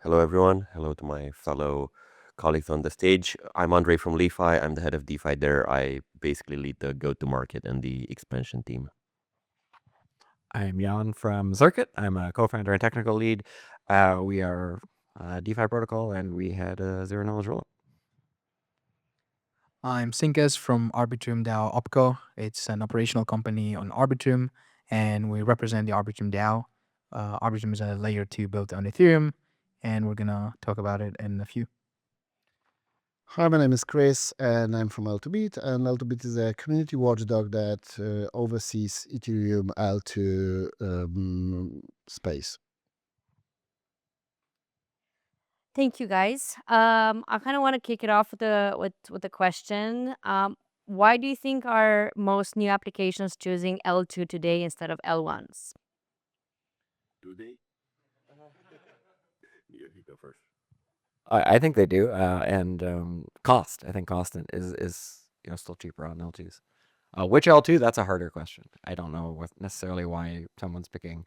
Hello, everyone. Hello to my fellow colleagues on the stage. I'm Andrei from LeFi. I'm the head of DeFi there. I basically lead the go-to-market and the expansion team. I'm Jan from Circuit. I'm a co-founder and technical lead. We are a DeFi protocol, and we had a zero knowledge rollup. I'm Sinkas from Arbitrum DAO OpCo. It's an operational company on Arbitrum, and we represent the Arbitrum DAO. Arbitrum is a layer 2 built on Ethereum, and we're going to talk about it in a few. Hi, my name is Chris, and I'm from L2bit. And L2bit is a community watchdog that oversees Ethereum L2 space. Thank you, guys. I kind of want to kick it off with the question. Why do you think are most new applications choosing L2 today instead of L1s? Do they? You go first. I think they do, and cost. I think cost is still cheaper on L2s. Which L2? That's a harder question. I don't know necessarily why someone's picking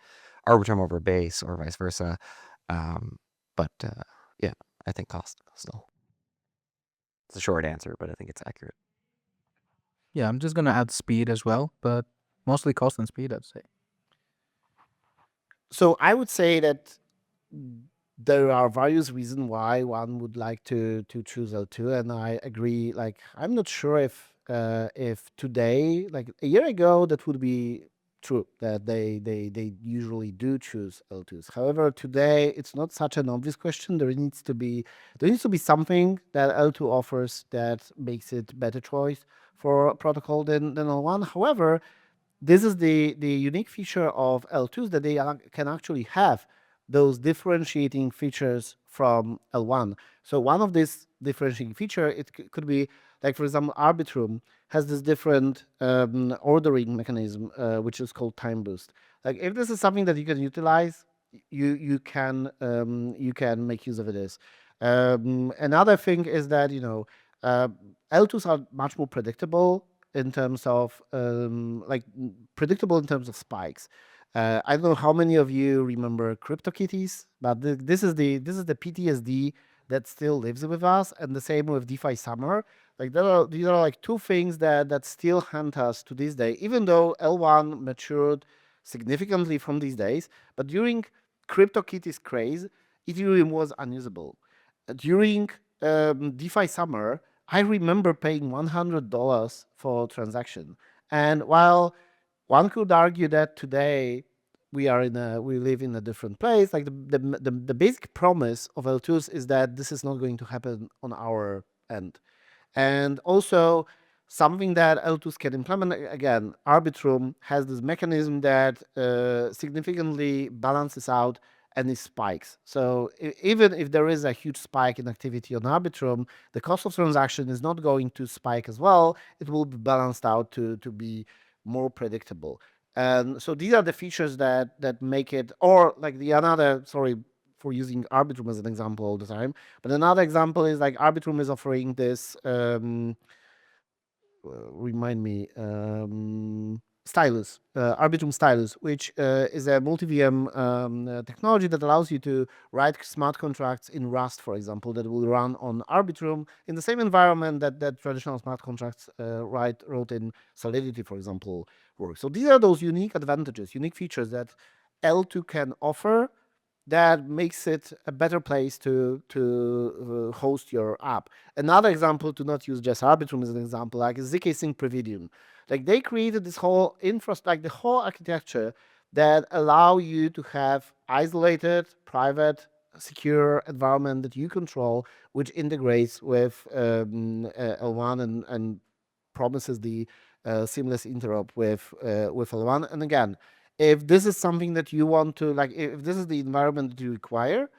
Arbitrum over Base or vice versa. But yeah, I think cost still. It's a short answer, but I think it's accurate. Yeah, I'm just going to add speed as well, but mostly cost and speed, I'd say. So I would say that there are various reasons why one would like to choose L2, and I agree. Like, I'm not sure if today, like a year ago, that would be true that they usually do choose L2s. However, today it's not such an obvious question. There needs to be something that L2 offers that makes it better choice for a protocol than L1. However, this is the unique feature of L2s, that they can actually have those differentiating features from L1. So one of these differentiating feature, it could be like, for example, Arbitrum has this different ordering mechanism, which is called time boost. Like, if this is something that you can utilize, you can make use of it. Another thing is that L2s are much more predictable in terms of predictable in terms of spikes. I don't know how many of you remember CryptoKitties, but this is the PTSD that still lives with us, and the same with DeFi Summer. Like, these are like two things that still haunt us to this day, even though L1 matured significantly from these days. But during CryptoKitties craze, Ethereum was unusable. During DeFi Summer, I remember paying $100 for transaction. And while one could argue that today we live in a different place, like the basic promise of L2s is that this is not going to happen on our end. And also, something that L2s can implement, again, Arbitrum has this mechanism that significantly balances out any spikes. So even if there is a huge spike in activity on Arbitrum, the cost of transaction is not going to spike as well. It will be balanced out to be more predictable. And so these are the features that make it, or like the another, sorry for using Arbitrum as an example all the time, but another example is like Arbitrum is offering this, remind me, stylus, Arbitrum stylus, which is a multi-VM technology that allows you to write smart contracts in Rust, for example, that will run on Arbitrum in the same environment that traditional smart contracts wrote in Solidity, for example, work. So these are those unique advantages, unique features that L2 can offer that makes it a better place to host your app. Another example, to not use just Arbitrum as an example, like ZK Sync Previdium. Like, they created this whole infrastructure, like the whole architecture that allow you to have isolated, private, secure environment that you control, which integrates with L1 and promises the seamless interop with L1. And again, if this is something that you want to, like, if this is the environment that you require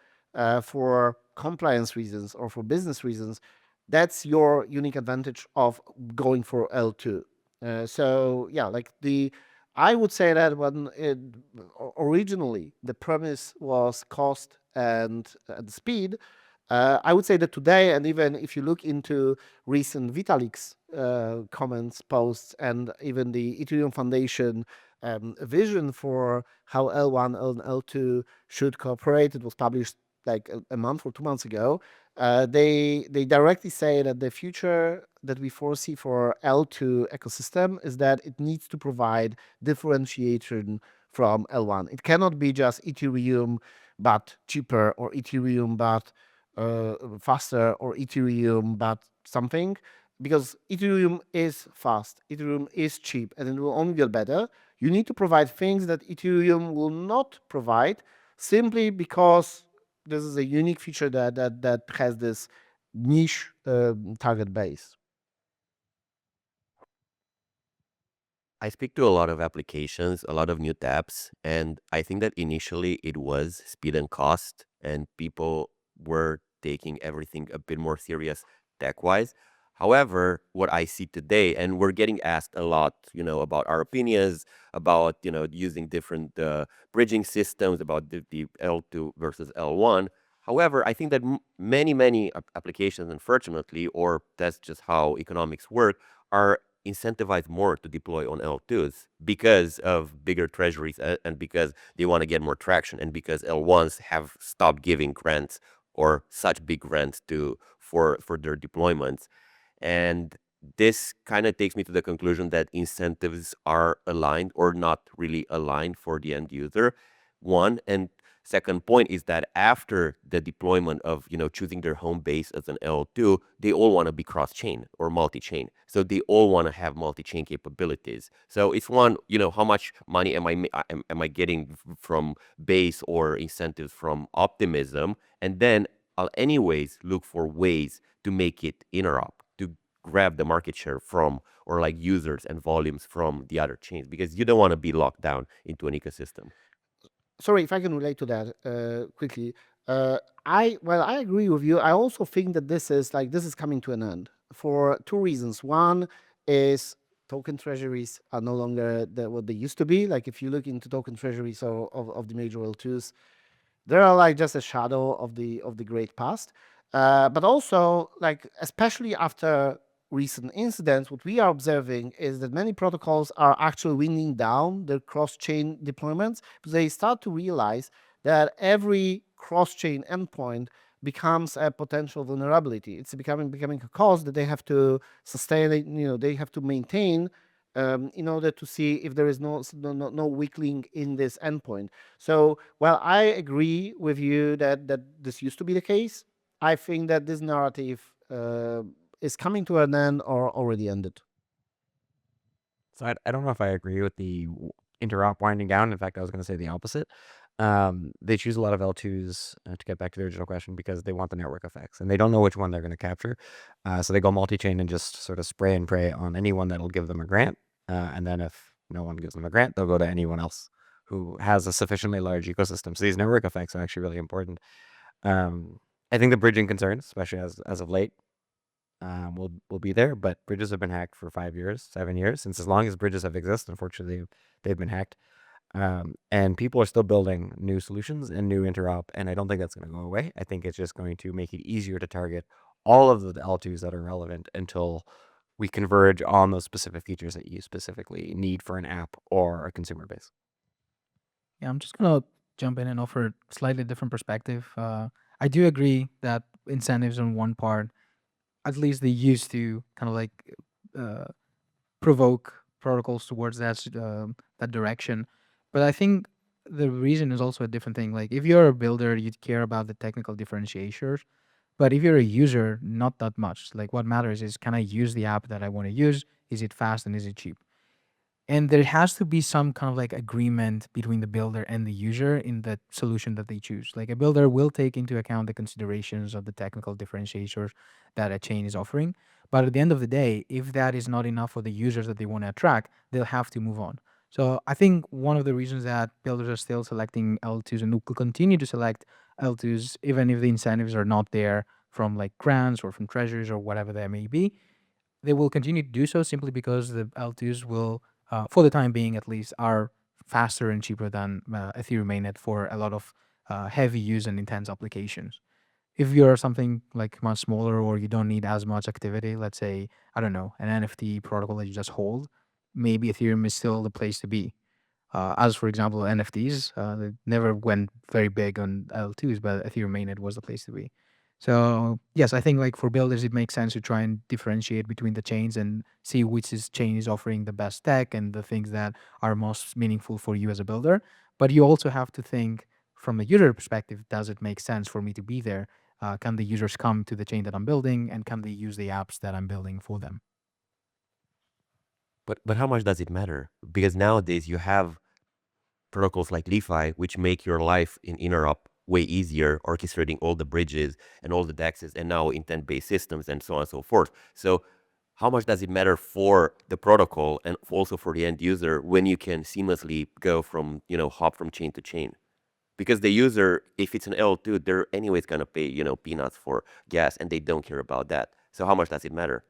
for compliance reasons or for business reasons, that's your unique advantage of going for L2. So yeah, like I would say that when originally the premise was cost and speed, I would say that today, and even if you look into recent Vitalik's comments, posts, and even the Ethereum Foundation vision for how L1 and L2 should cooperate, it was published like a month or 2 months ago, they directly say that the future that we foresee for L2 ecosystem is that it needs to provide differentiation from L1. It cannot be just Ethereum but cheaper, or Ethereum but faster, or Ethereum but something, because Ethereum is fast, Ethereum is cheap, and it will only get better. You need to provide things that Ethereum will not provide, simply because this is a unique feature that has this niche target base. I speak to a lot of applications, a lot of new tabs, and I think that initially it was speed and cost, and people were taking everything a bit more serious tech-wise. However, what I see today, and we're getting asked a lot, about our opinions, about, using different bridging systems, about the L2 versus L1. However, I think that many applications, unfortunately, or that's just how economics work, are incentivized more to deploy on L2s because of bigger treasuries, and because they want to get more traction, and because L1s have stopped giving grants, or such big grants, for their deployments. And this kind of takes me to the conclusion that incentives are aligned or not really aligned for the end user. One, and second point is that after the deployment of, choosing their home base as an L2, they all want to be cross-chain or multi-chain. So they all want to have multi-chain capabilities. So it's one, how much money am I getting from base or incentives from optimism? And then I'll anyways look for ways to make it interop, to grab the market share from, or like users and volumes from the other chains, because you don't want to be locked down into an ecosystem. Sorry, if I can relate to that quickly. I agree with you. I also think that this is coming to an end for two reasons. One is token treasuries are no longer what they used to be. Like, if you look into token treasuries of the major L2s, they are like just a shadow of the great past. But also, like, especially after recent incidents, what we are observing is that many protocols are actually winding down their cross-chain deployments, because they start to realize that every cross-chain endpoint becomes a potential vulnerability. It's becoming a cost that they have to sustain. They have to maintain, in order to see if there is no weak link in this endpoint. So while I agree with you that this used to be the case, I think that this narrative is coming to an end or already ended. So I don't know if I agree with the interop winding down. In fact, I was going to say the opposite. They choose a lot of L2s, to get back to the original question, because they want the network effects, and they don't know which one they're going to capture. So they go multi-chain and just sort of spray and pray on anyone that'll give them a grant. And then if no one gives them a grant, they'll go to anyone else who has a sufficiently large ecosystem. So these network effects are actually really important. I think the bridging concerns, especially as of late, will be there, but bridges have been hacked for 5 years, 7 years. Since as long as bridges have existed, unfortunately, they've been hacked. And people are still building new solutions and new interop, and I don't think that's going to go away. I think it's just going to make it easier to target all of the L2s that are relevant until we converge on those specific features that you specifically need for an app or a consumer base. Yeah, I'm just gonna jump in and offer a slightly different perspective. I do agree that incentives on one part, at least they used to kind of like uh, provoke protocols towards that direction. But I think the reason is also a different thing. Like, if you're a builder, you care about the technical differentiators. But if you're a user, not that much. Like, what matters is, can I use the app that I want to use? Is it fast and is it cheap? And there has to be some kind of like agreement between the builder and the user in the solution that they choose. Like, a builder will take into account the considerations of the technical differentiators that a chain is offering. But at the end of the day, if that is not enough for the users that they want to attract, they'll have to move on. So I think one of the reasons that builders are still selecting L2s and will continue to select L2s, even if the incentives are not there from like grants or from treasuries or whatever they may be, they will continue to do so simply because the L2s will, for the time being at least, are faster and cheaper than Ethereum mainnet for a lot of heavy use and intense applications. If you're something like much smaller or you don't need as much activity, let's say, I don't know, an NFT protocol that you just hold, maybe Ethereum is still the place to be. As for example, NFTs, they never went very big on L2s, but Ethereum mainnet was the place to be. So yes, I think like for builders, it makes sense to try and differentiate between the chains and see chain is offering the best tech and the things that are most meaningful for you as a builder. But you also have to think from a user perspective, does it make sense for me to be there? Can the users come to the chain that I'm building, and can they use the apps that I'm building for them? But how much does it matter? Because nowadays you have protocols like LeFi, which make your life in interop way easier, orchestrating all the bridges and all the DEXs, and now intent-based systems and so on and so forth. So how much does it matter for the protocol and also for the end user when you can seamlessly go from, hop from chain to chain? Because the user, if it's an L2, they're anyways gonna pay, peanuts for gas, and they don't care about that. So how much does it matter?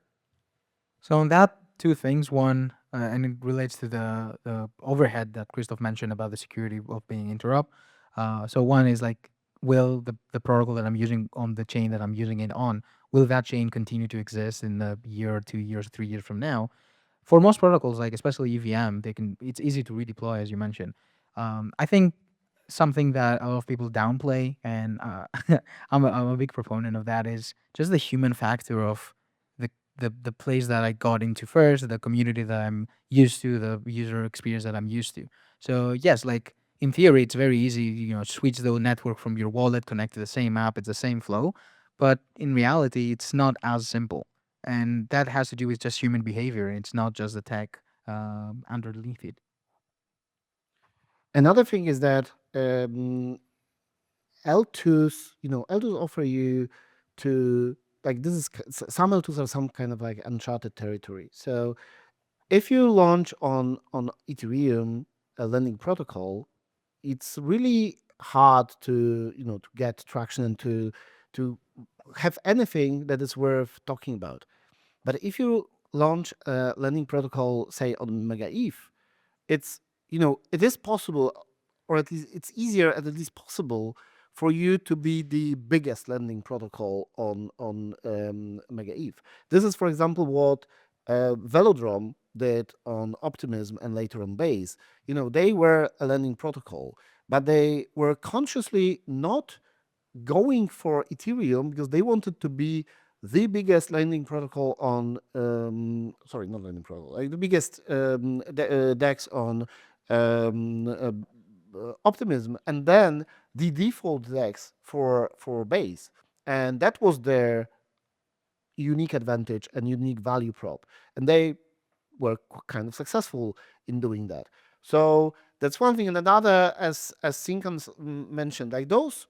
So on that, two things. One, and it relates to the overhead that Christoph mentioned about the security of being interop. So one is like, will the protocol that I'm using on the chain that I'm using it on, will that chain continue to exist in a year, 2 years, 3 years from now? For most protocols, like especially EVM, it's easy to redeploy, as you mentioned. I think something that a lot of people downplay, and I'm a big proponent of that, is just the human factor of the place that I got into first, the community that I'm used to, the user experience that I'm used to. So yes, like in theory, it's very easy, switch the network from your wallet, connect to the same app, it's the same flow. But in reality, it's not as simple. And that has to do with just human behavior. It's not just the tech underneath it. Another thing is that L2s, L2s offer you to, like, some L2s are some kind of like uncharted territory. So if you launch on Ethereum, a lending protocol, it's really hard to to get traction and to have anything that is worth talking about. But if you launch a lending protocol, say on Mega ETH, it's it is possible, or at least it's easier, at least possible, for you to be the biggest lending protocol on Mega ETH. This is, for example, what Velodrome did on Optimism and later on Base. They were a lending protocol, but they were consciously not going for Ethereum because they wanted to be the biggest lending protocol on sorry, not lending protocol, like the biggest DEX on Optimism, and then the default DEX for Base, and that was their unique advantage and unique value prop, and they were kind of successful in doing that. So that's one thing. And another, as Sinkas mentioned, like those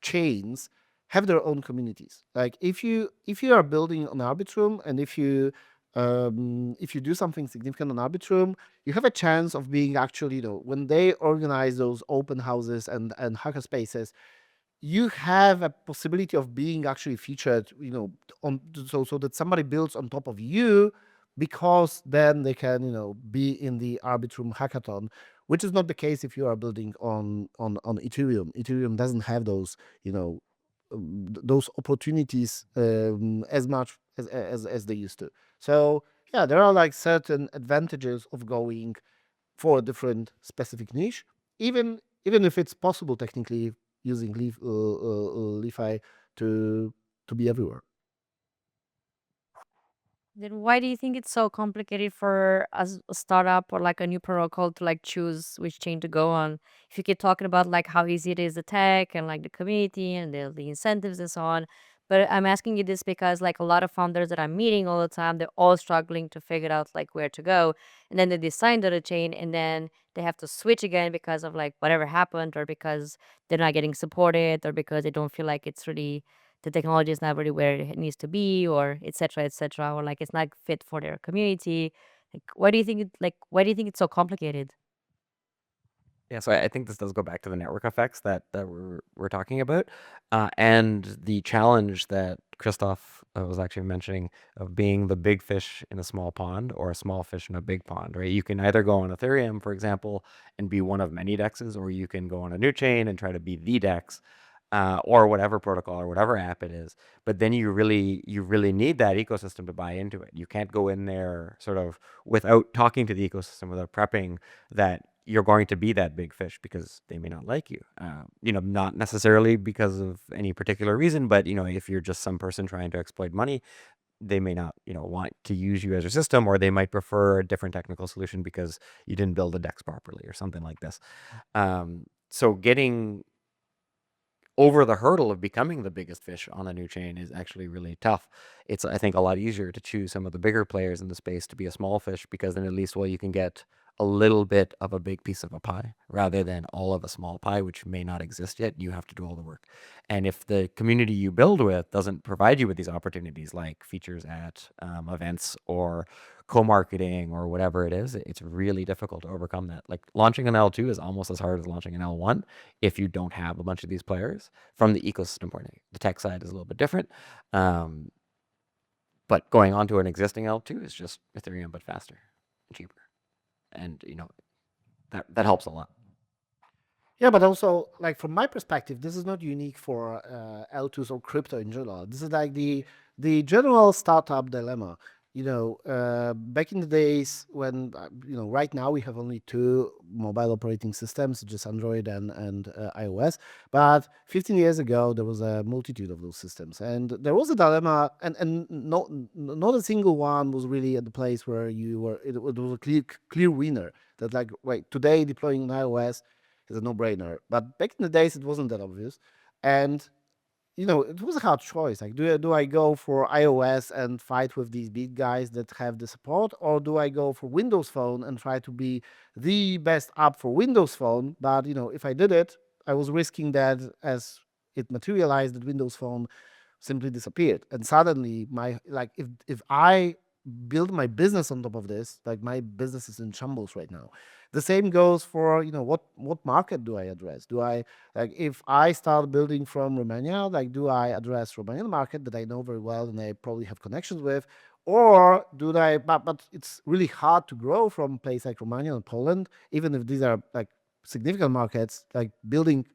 chains have their own communities. Like if you are building on Arbitrum, and if you do something significant on Arbitrum, you have a chance of being actually, when they organize those open houses and hacker spaces, you have a possibility of being actually featured, on so that somebody builds on top of you, because then they can, be in the Arbitrum hackathon, which is not the case if you are building on Ethereum. Ethereum doesn't have those, those opportunities as much as they used to. So yeah, there are like certain advantages of going for a different specific niche, even if it's possible technically using LeFi to be everywhere. Then why do you think it's so complicated for a startup or like a new protocol to like choose which chain to go on? If you keep talking about like how easy it is, the tech and like the community and the incentives and so on. But I'm asking you this because like a lot of founders that I'm meeting all the time, they're all struggling to figure out like where to go. And then they decide on a chain and then they have to switch again because of like whatever happened, or because they're not getting supported, or because they don't feel like it's really, the technology is not really where it needs to be, or et cetera, or like it's not fit for their community. Like, why do you think it's so complicated? Yeah, so I think this does go back to the network effects that we're talking about, and the challenge that Christoph was actually mentioning of being the big fish in a small pond or a small fish in a big pond, right? You can either go on Ethereum, for example, and be one of many dexes, or you can go on a new chain and try to be the dex, or whatever protocol or whatever app it is. But then you really need that ecosystem to buy into it. You can't go in there sort of without talking to the ecosystem, without prepping that you're going to be that big fish because they may not like you. Not necessarily because of any particular reason, but if you're just some person trying to exploit money, they may not, want to use you as a system, or they might prefer a different technical solution because you didn't build the DEX properly or something like this. So getting over the hurdle of becoming the biggest fish on a new chain is actually really tough. It's, I think, a lot easier to choose some of the bigger players in the space to be a small fish, because then at least, well, you can get a little bit of a big piece of a pie rather than all of a small pie, which may not exist yet. You have to do all the work. And if the community you build with doesn't provide you with these opportunities, like features at events or co-marketing or whatever it is, it's really difficult to overcome that. Like, launching an L2 is almost as hard as launching an L1 if you don't have a bunch of these players from the ecosystem point of view. The tech side is a little bit different. But going on to an existing L2 is just Ethereum, but faster and cheaper. And, that helps a lot. Yeah, but also, like, from my perspective, this is not unique for L2s or crypto in general. This is like the general startup dilemma. Back in the days when, right now we have only two mobile operating systems, just Android and iOS. But 15 years ago, there was a multitude of those systems. And there was a dilemma, and not a single one was really at the place where it was a clear winner. That, like, wait, today deploying an iOS is a no-brainer. But back in the days, it wasn't that obvious. And it was a hard choice. Like, do I go for iOS and fight with these big guys that have the support, or do I go for Windows Phone and try to be the best app for Windows Phone? But if I did it, I was risking that, as it materialized, that Windows Phone simply disappeared, and suddenly if I build my business on top of this, like, my business is in shambles right now. The same goes for what market do I address? Do I, like, if I start building from Romania, like, do I address Romanian market that I know very well and I probably have connections with, or do I? But it's really hard to grow from place like Romania and Poland, even if these are, like, significant markets. Like, building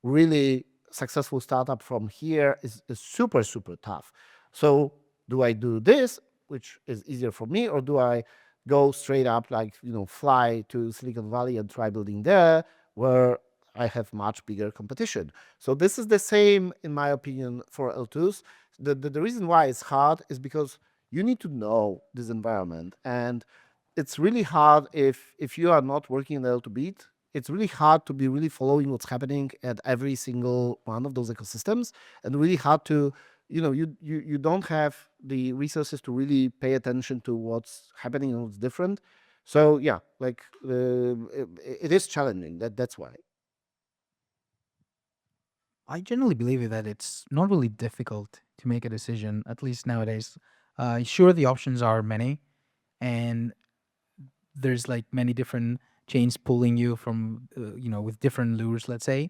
really successful startup from here is super, super tough. So do I do this, which is easier for me, or do I go straight up, like, fly to Silicon Valley and try building there, where I have much bigger competition? So this is the same, in my opinion, for L2s. The reason why it's hard is because you need to know this environment, and it's really hard if you are not working in L2 beat. It's really hard to be really following what's happening at every single one of those ecosystems, and really hard to, you don't have the resources to really pay attention to what's happening and what's different. So yeah, like, it is challenging. That's why. I generally believe that it's not really difficult to make a decision, at least nowadays. Sure, the options are many, and there's like many different chains pulling you from, with different lures, let's say.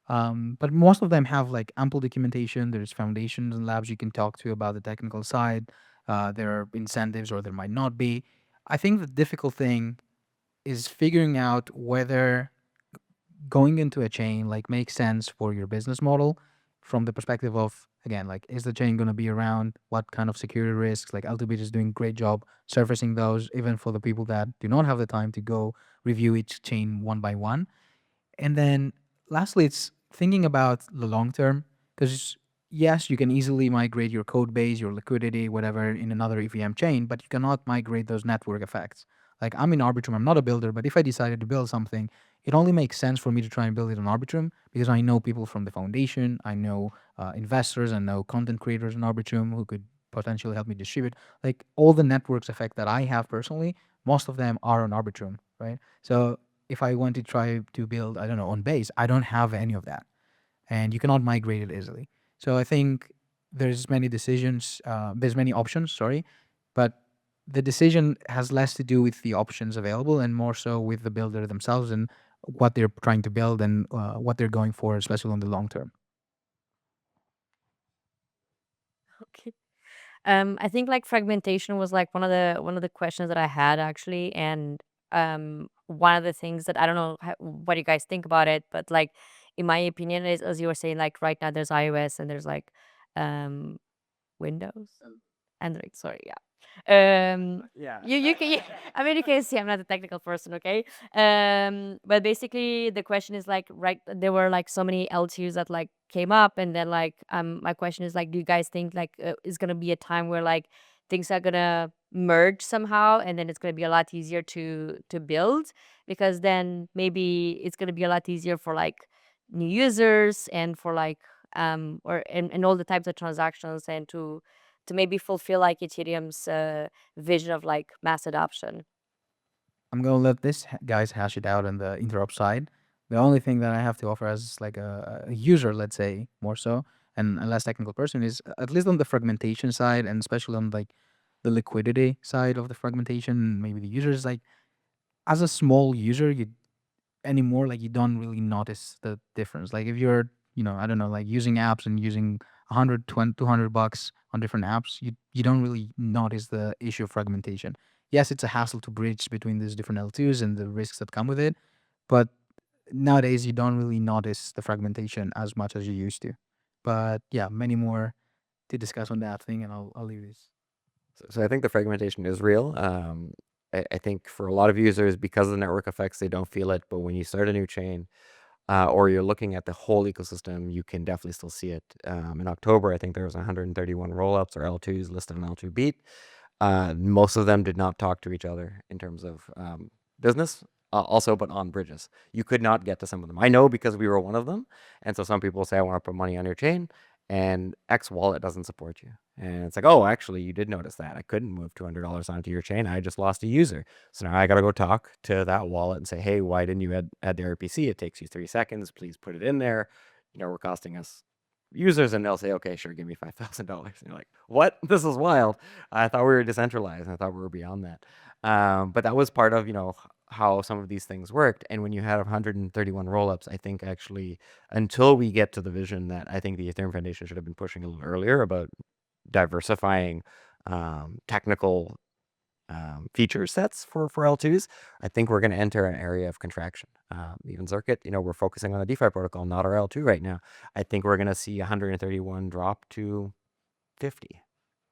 But most of them have like ample documentation. There's foundations and labs you can talk to about the technical side. There are incentives, or there might not be. I think the difficult thing is figuring out whether going into a chain like makes sense for your business model, from the perspective of, again, like, is the chain going to be around? What kind of security risks? Like, L2Bit is doing great job surfacing those, even for the people that do not have the time to go review each chain one by one. And then lastly, it's thinking about the long term, because yes, you can easily migrate your code base, your liquidity, whatever, in another EVM chain, but you cannot migrate those network effects. Like, I'm in Arbitrum, I'm not a builder, but if I decided to build something, it only makes sense for me to try and build it on Arbitrum, because I know people from the foundation, I know investors, I know content creators in Arbitrum who could potentially help me distribute. Like, all the networks effect that I have personally, most of them are on Arbitrum, right? So if I want to try to build, I don't know, on base, I don't have any of that, and you cannot migrate it easily. So I think there's many options, sorry, but the decision has less to do with the options available and more so with the builder themselves and what they're trying to build and what they're going for, especially on the long term. Okay. I think like fragmentation was like one of the questions that I had actually, and one of the things that I don't know what you guys think about it, but like in my opinion is, as you were saying, like right now there's iOS and there's like um Windows Android, sorry, yeah. Yeah. You can, I mean, you can see I'm not a technical person, okay? But basically the question is like, right, there were like so many L2s that like came up, and then like my question is like, do you guys think like is gonna be a time where like things are gonna merge somehow, and then it's gonna be a lot easier to build, because then maybe it's gonna be a lot easier for like new users and for like or and all the types of transactions, and to maybe fulfill like Ethereum's vision of like mass adoption. I'm gonna let this guys hash it out on the interrupt side. The only thing that I have to offer as like a user, let's say, more so, and a less technical person, is at least on the fragmentation side, and especially on like the liquidity side of the fragmentation. Maybe the users, like, as a small user, you anymore, like, you don't really notice the difference. Like if you're, I don't know, like using apps and using 120 $200 on different apps, you don't really notice the issue of fragmentation. Yes, it's a hassle to bridge between these different L2s and the risks that come with it, but nowadays you don't really notice the fragmentation as much as you used to. But yeah, many more to discuss on that thing, and I'll leave this. So I think the fragmentation is real. I think for a lot of users, because of the network effects, they don't feel it. But when you start a new chain, or you're looking at the whole ecosystem, you can definitely still see it. In October, I think there was 131 rollups or L2s listed on L2 Beat. Most of them did not talk to each other in terms of business. Also, but on bridges, you could not get to some of them. I know because we were one of them, and so some people say, "I want to put money on your chain," and X wallet doesn't support you. And it's like, "Oh, actually, you did notice that. I couldn't move $200 onto your chain. I just lost a user. So now I got to go talk to that wallet and say, hey, why didn't you add the RPC? It takes you 3 seconds. Please put it in there. We're costing us users." And they'll say, okay, sure, give me $5,000. And you're like, what? This is wild. I thought we were decentralized. I thought we were beyond that. But that was part of, how some of these things worked. And when you had 131 rollups, I think actually, until we get to the vision that I think the Ethereum Foundation should have been pushing a little earlier about diversifying technical feature sets for L2s, I think we're going to enter an area of contraction. Even Circuit, we're focusing on the DeFi protocol, not our L2 right now. I think we're going to see 131 drop to 50,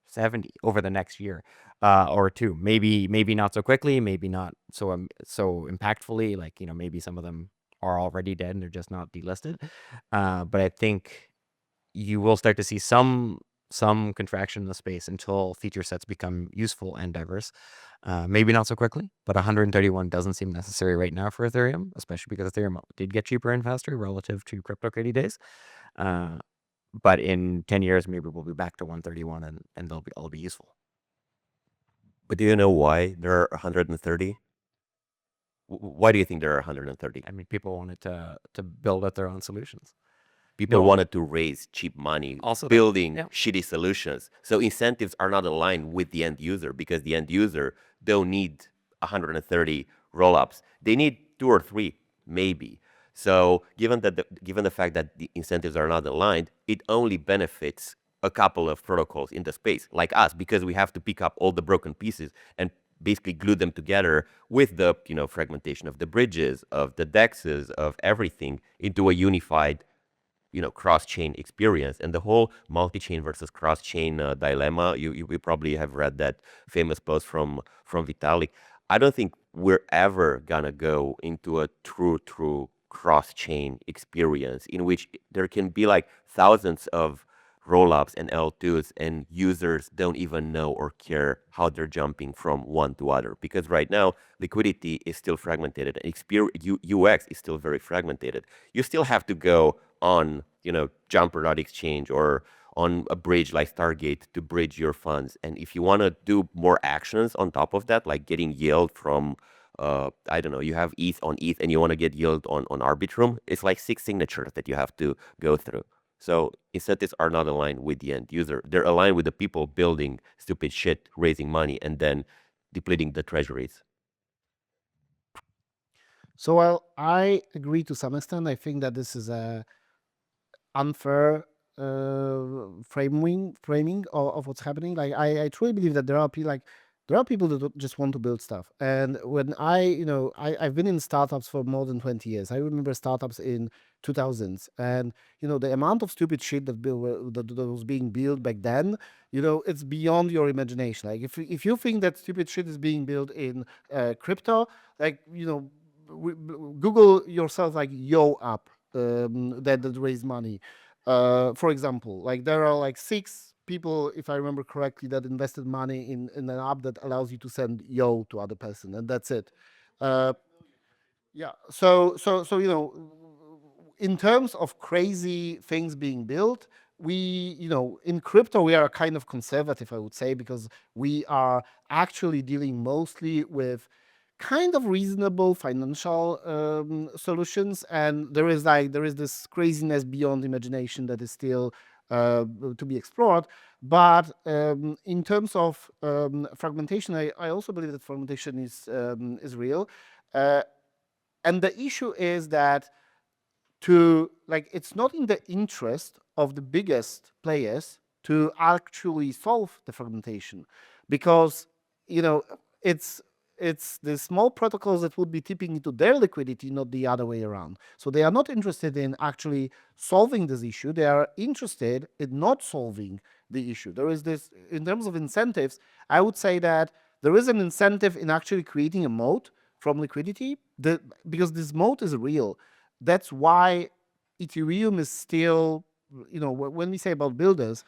70 over the next year or two. Maybe not so quickly, maybe not so impactfully. Like, maybe some of them are already dead and they're just not delisted. But I think you will start to see some contraction in the space until feature sets become useful and diverse. Maybe not so quickly, but 131 doesn't seem necessary right now for Ethereum, especially because Ethereum did get cheaper and faster relative to CryptoKitty days. But in 10 years, maybe we'll be back to 131 and they'll all be useful. But do you know why there are 130? Why do you think there are 130? I mean, people wanted to build out their own solutions. People No. wanted to raise cheap money, Also that, building yeah. shitty solutions. So incentives are not aligned with the end user, because the end user don't need 130 rollups. They need 2 or 3, maybe. So given the fact that the incentives are not aligned, it only benefits a couple of protocols in the space, like us, because we have to pick up all the broken pieces and basically glue them together with the fragmentation of the bridges, of the dexes, of everything into a unified cross-chain experience. And the whole multi-chain versus cross-chain dilemma, you probably have read that famous post from Vitalik. I don't think we're ever gonna go into a true cross-chain experience in which there can be like thousands of rollups and L2s, and users don't even know or care how they're jumping from one to other, because right now liquidity is still fragmented, UX is still very fragmented. You still have to go on Jumper.exchange or on a bridge like Stargate to bridge your funds. And if you want to do more actions on top of that, like getting yield from I don't know, you have ETH on ETH and you want to get yield on Arbitrum, it's like 6 signatures that you have to go through. So incentives are not aligned with the end user. They're aligned with the people building stupid shit, raising money, and then depleting the treasuries. So while I agree to some extent, I think that this is a unfair framing of what's happening. Like I truly believe that there are people like There are people that just want to build stuff. And when I've been in startups for more than 20 years. I remember startups in 2000s, and the amount of stupid shit that was being built back then, it's beyond your imagination. Like if you think that stupid shit is being built in crypto, like Google yourself like Yo app that raise money. For example, like there are like 6 people, if I remember correctly, that invested money in an app that allows you to send Yo to other person, and that's it. Uh, yeah. So in terms of crazy things being built, we in crypto we are kind of conservative, I would say, because we are actually dealing mostly with kind of reasonable financial solutions, and there is this craziness beyond imagination that is still to be explored. But in terms of fragmentation, I also believe that fragmentation is real. And the issue is that it's not in the interest of the biggest players to actually solve the fragmentation, because you know it's the small protocols that would be tipping into their liquidity, not the other way around. So they are not interested in actually solving this issue. They are interested in not solving the issue. There is this, in terms of incentives, I would say that there is an incentive in actually creating a moat from liquidity, because this moat is real. That's why Ethereum is still, when we say about builders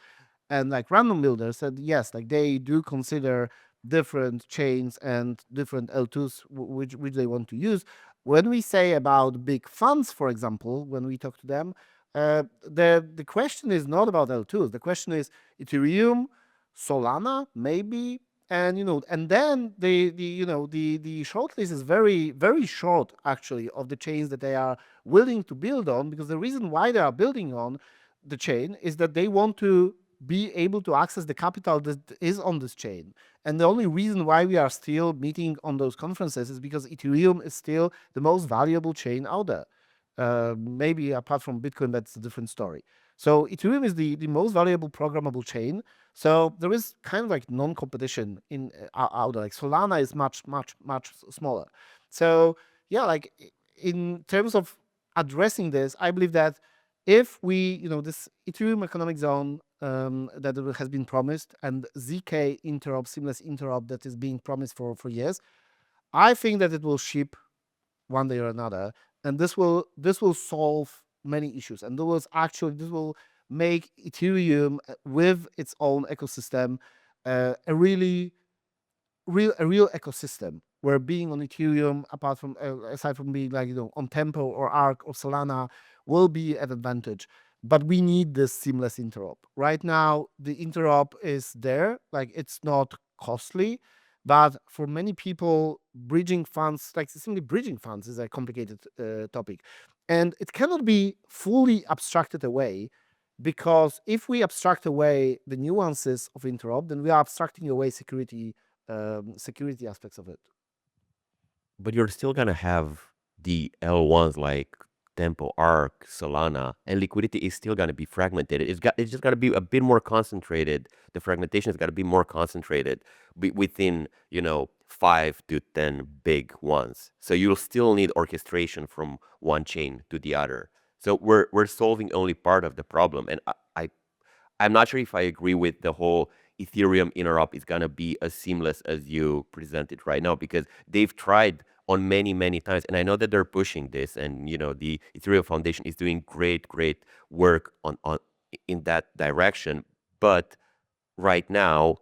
and like random builders, that yes, like they do consider different chains and different L2s which they want to use. When we say about big funds, for example, when we talk to them, the question is not about L2s. The question is Ethereum, Solana, maybe, and then the short list is very, very short actually of the chains that they are willing to build on, because the reason why they are building on the chain is that they want to be able to access the capital that is on this chain. And the only reason why we are still meeting on those conferences is because Ethereum is still the most valuable chain out there. Maybe apart from Bitcoin, that's a different story. So Ethereum is the most valuable programmable chain. So there is kind of like non-competition in out there. Like Solana is much, much, much smaller. So yeah, like in terms of addressing this, I believe that if we, this Ethereum economic zone that has been promised, and ZK interop, seamless interop that is being promised for years, I think that it will ship one day or another, and this will solve many issues, and this will make Ethereum with its own ecosystem a real ecosystem, where being on Ethereum, apart from aside from being like on Tempo or Arc or Solana, will be an advantage. But we need this seamless interop. Right now, the interop is there, like it's not costly, but for many people, bridging funds, like simply bridging funds, is a complicated topic, and it cannot be fully abstracted away. Because if we abstract away the nuances of interop, then we are abstracting away security aspects of it. But you're still gonna have the L1s like Tempo, Arc, Solana, and liquidity is still gonna be fragmented. It's just gotta be a bit more concentrated. The fragmentation has got to be more concentrated within 5 to 10 big ones. So you'll still need orchestration from one chain to the other. So we're solving only part of the problem, and I'm not sure if I agree with the whole Ethereum interop is gonna be as seamless as you presented right now, because they've tried on many times, and I know that they're pushing this, and the Ethereum Foundation is doing great work on in that direction. But right now,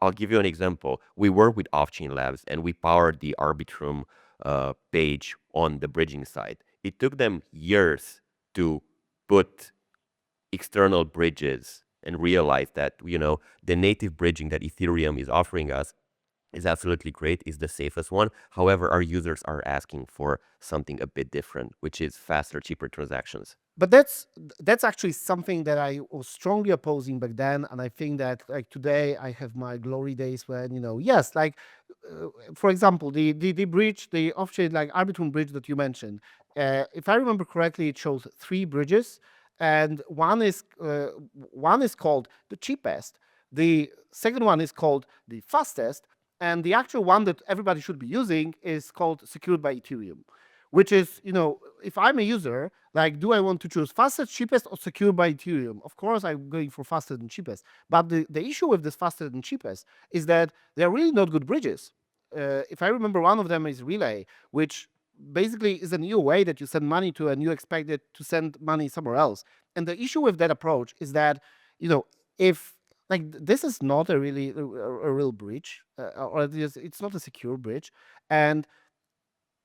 I'll give you an example. We work with Off-Chain Labs, and we powered the Arbitrum page on the bridging side. It took them years to put external bridges and realize that the native bridging that Ethereum is offering us is absolutely great, is the safest one. However, our users are asking for something a bit different, which is faster, cheaper transactions. But that's actually something that I was strongly opposing back then, and I think that like today I have my glory days when yes, like for example, the bridge, the off-chain like Arbitrum bridge that you mentioned, if I remember correctly, it shows 3 bridges, and one is called the cheapest. The second one is called the fastest, and the actual one that everybody should be using is called secured by Ethereum, which is, if I'm a user, like, do I want to choose fastest, cheapest, or secured by Ethereum? Of course, I'm going for fastest and cheapest. But the issue with this fastest and cheapest is that they're really not good bridges. If I remember, one of them is Relay, which basically is a new way that you send money to and you expect it to send money somewhere else. And the issue with that approach is that, if this is not a really a real bridge, or it's not a secure bridge, and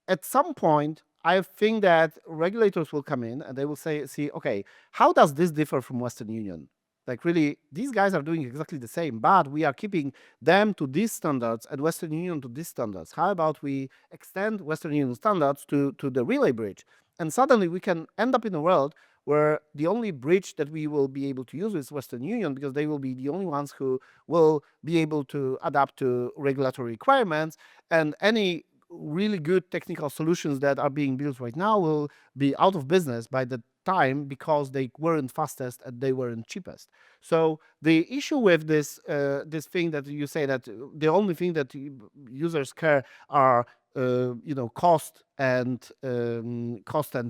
at some point, I think that regulators will come in and they will see, okay, how does this differ from Western Union? Like, really, these guys are doing exactly the same, but we are keeping them to these standards and Western Union to these standards. How about we extend Western Union standards to the relay bridge? And suddenly we can end up in a world where the only bridge that we will be able to use is Western Union, because they will be the only ones who will be able to adapt to regulatory requirements, and any really good technical solutions that are being built right now will be out of business by the time, because they weren't fastest and they weren't cheapest. So the issue with this thing that you say, that the only thing that users care are cost and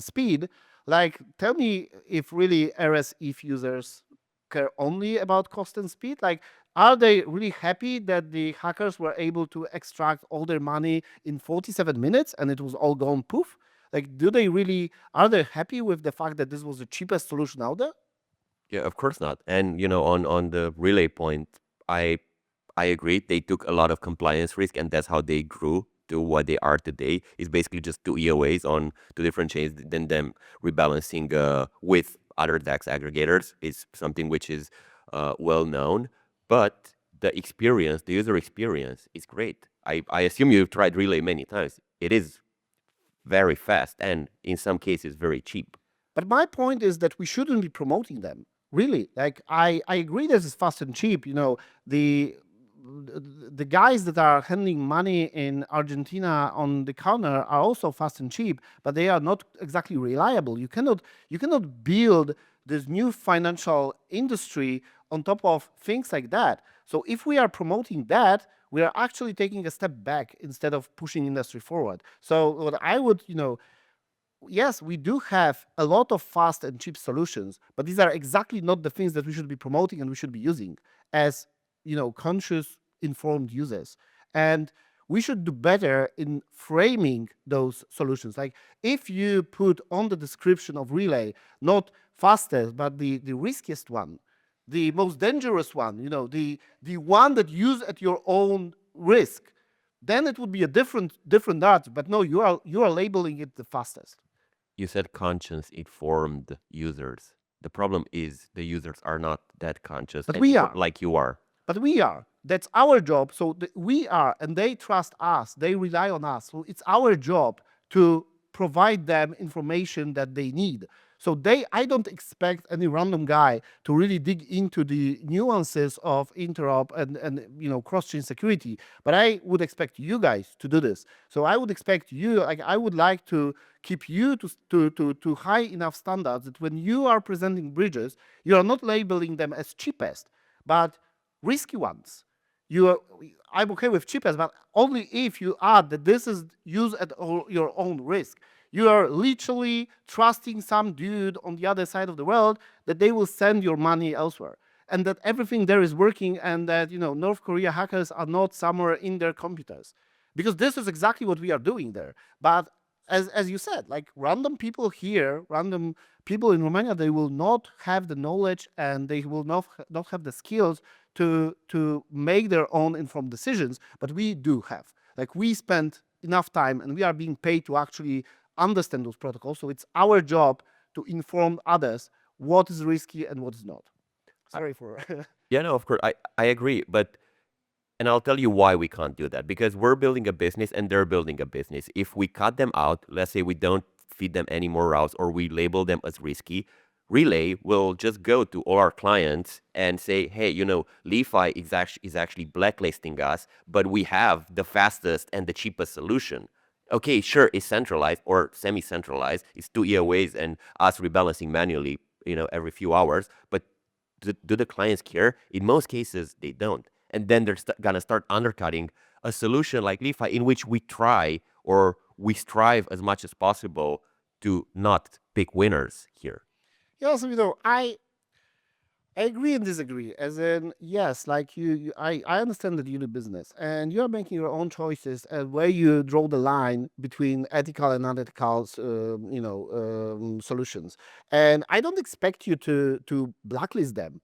speed. Like, tell me if really RSETH users care only about cost and speed. Like, are they really happy that the hackers were able to extract all their money in 47 minutes and it was all gone poof? Like, are they happy with the fact that this was the cheapest solution out there? Yeah, of course not. And on the relay point, I agree. They took a lot of compliance risk, and that's how they grew to what they are today. Is basically just two EOAs on two different chains, then them rebalancing with other DAX aggregators is something which is well known. But the user experience is great. I assume you've tried relay many times. It is very fast and in some cases very cheap. But my point is that we shouldn't be promoting them. Really, like, I agree this is fast and cheap. The guys that are handling money in Argentina on the counter are also fast and cheap, but they are not exactly reliable. You cannot build this new financial industry on top of things like that. So if we are promoting that, we are actually taking a step back instead of pushing industry forward. So what I would, yes, we do have a lot of fast and cheap solutions, but these are exactly not the things that we should be promoting and we should be using as, conscious, informed users. And we should do better in framing those solutions. Like, if you put on the description of Relay, not fastest, but the riskiest one, the most dangerous one, the one that you use at your own risk, then it would be a different art. But no, you are labeling it the fastest. You said conscious informed users. The problem is the users are not that conscious. But we are. Like you are. But we are. That's our job. So we are, and they trust us. They rely on us. So it's our job to provide them information that they need. So I don't expect any random guy to really dig into the nuances of interop and cross-chain security. But I would expect you guys to do this. So I would expect you, like, I would like to keep you to high enough standards that when you are presenting bridges, you are not labeling them as cheapest, but risky ones. I'm okay with cheapest, but only if you add that this is used at your own risk. You are literally trusting some dude on the other side of the world that they will send your money elsewhere, and that everything there is working, and that North Korea hackers are not somewhere in their computers, because this is exactly what we are doing there. But as you said, like, random people here, random people in Romania, they will not have the knowledge and they will not have the skills to make their own informed decisions. But we do have. Like, we spend enough time and we are being paid to actually understand those protocols. So it's our job to inform others what is risky and what is not. Sorry for... Yeah, no, of course. I agree. And I'll tell you why we can't do that. Because we're building a business and they're building a business. If we cut them out, let's say we don't feed them any more routes or we label them as risky, Relay will just go to all our clients and say, hey, LeFi is actually blacklisting us, but we have the fastest and the cheapest solution. Okay, sure, it's centralized or semi-centralized. It's two EOAs and us rebalancing manually, every few hours. But do the clients care? In most cases, they don't. And then they're gonna start undercutting a solution like Lefi, in which we try or we strive as much as possible to not pick winners here. Yeah, also, I agree and disagree. As in, yes, like I understand that you do business and you're making your own choices and where you draw the line between ethical and unethical, solutions. And I don't expect you to blacklist them.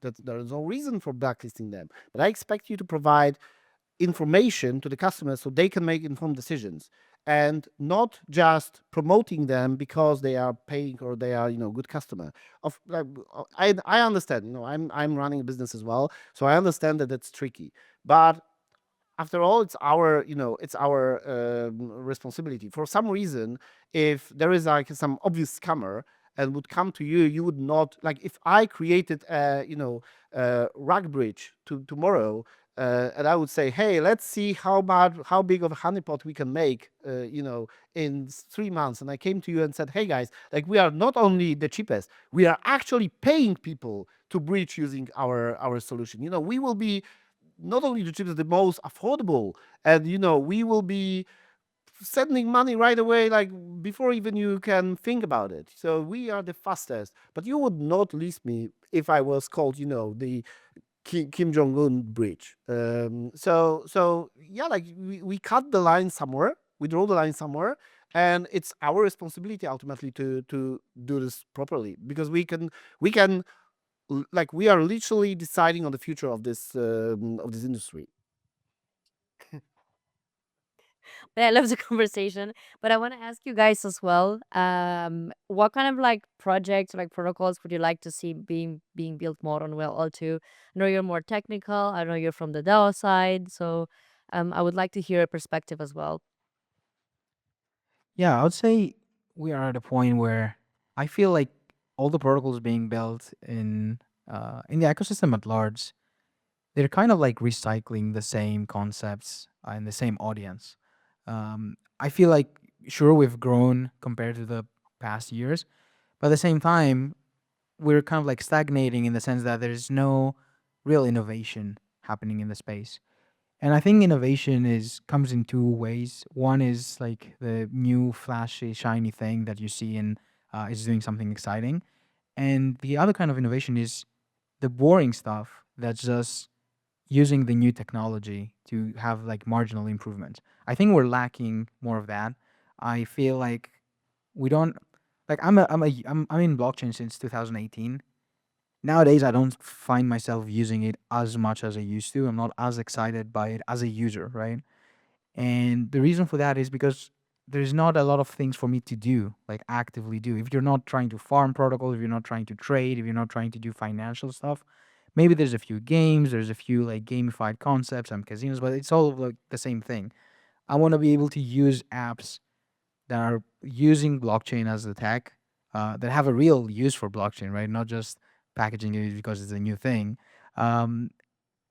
That there is no reason for blacklisting them. But I expect you to provide information to the customers so they can make informed decisions and not just promoting them because they are paying or they are good customer. I understand, I'm running a business as well, so I understand that it's tricky, but after all, it's our responsibility. For some reason, if there is like some obvious scammer and would come to you, you would not, like, if I created a rug bridge tomorrow, and I would say, hey, let's see how big of a honeypot we can make, in 3 months. And I came to you and said, hey guys, like, we are not only the cheapest, we are actually paying people to bridge using our solution. We will be not only the cheapest, the most affordable, and we will be sending money right away, like before even you can think about it. So we are the fastest. But you would not list me if I was called, the Kim Jong-un bridge. So yeah, like we cut the line somewhere, we draw the line somewhere, and it's our responsibility ultimately to do this properly, because we can like, we are literally deciding on the future of this industry. But I love the conversation. But I want to ask you guys as well, what kind of like projects, like protocols, would you like to see being built more on well L2? I know you're more technical. I know you're from the DAO side, so I would like to hear a perspective as well. Yeah, I would say we are at a point where I feel like all the protocols being built in the ecosystem at large, they're kind of like recycling the same concepts and the same audience. I feel like, sure, we've grown compared to the past years, but at the same time, we're kind of like stagnating in the sense that there's no real innovation happening in the space. And I think innovation comes in two ways. One is like the new flashy, shiny thing that you see and is doing something exciting. And the other kind of innovation is the boring stuff that's just using the new technology to have like marginal improvements. I think we're lacking more of that. I feel like we don't like I'm in blockchain since 2018. Nowadays I don't find myself using it as much as I used to. I'm not as excited by it as a user, right? And the reason for that is because there's not a lot of things for me to do, like actively do. If you're not trying to farm protocols, if you're not trying to trade, if you're not trying to do financial stuff, maybe there's a few games, there's a few like gamified concepts, some casinos, but it's all like the same thing. I want to be able to use apps that are using blockchain as the tech, that have a real use for blockchain, right? Not just packaging it because it's a new thing. Um,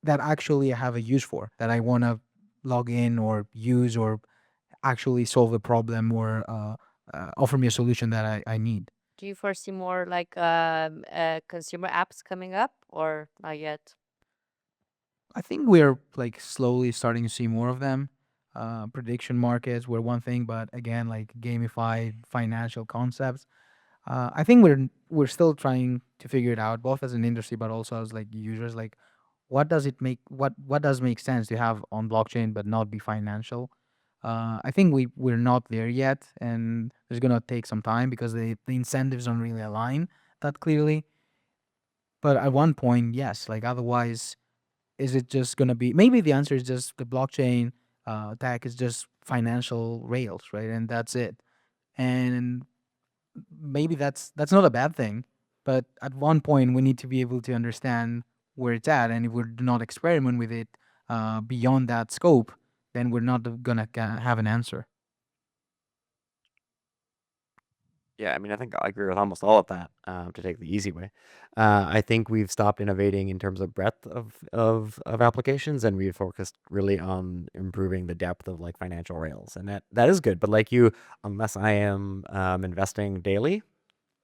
that actually have a use for, that I want to log in or use or actually solve a problem or offer me a solution that I need. Do you foresee more like consumer apps coming up, or not yet? I think we're like slowly starting to see more of them. Prediction markets were one thing, but again, like gamified financial concepts. I think we're still trying to figure it out, both as an industry, but also as like users. Like, what does make sense to have on blockchain but not be financial? I think we're not there yet, and it's gonna take some time because the incentives don't really align that clearly. But at one point, yes. Like, otherwise, is it just gonna be? Maybe the answer is just the blockchain tech is just financial rails, right? And that's it. And maybe that's not a bad thing, but at one point we need to be able to understand where it's at, and if we do not experiment with it beyond that scope, then we're not gonna have an answer. Yeah, I mean, I think I agree with almost all of that. To take the easy way, I think we've stopped innovating in terms of breadth of applications, and we've focused really on improving the depth of like financial rails, and that is good. But like you, unless I am investing daily,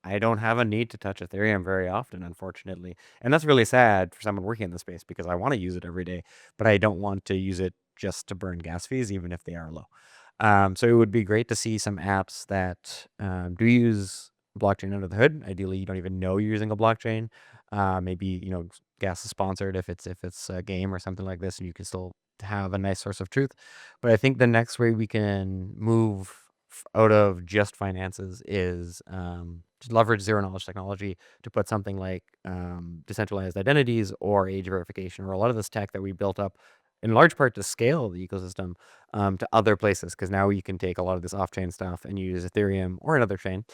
I don't have a need to touch Ethereum very often, unfortunately. And that's really sad for someone working in the space because I want to use it every day, but I don't want to use it just to burn gas fees, even if they are low. So it would be great to see some apps that do use blockchain under the hood. Ideally, you don't even know you're using a blockchain. Maybe gas is sponsored if it's a game or something like this, and you can still have a nice source of truth. But I think the next way we can move out of just finances is to leverage zero knowledge technology to put something like decentralized identities or age verification, or a lot of this tech that we built up in large part to scale the ecosystem to other places, because now you can take a lot of this off-chain stuff and use Ethereum or another chain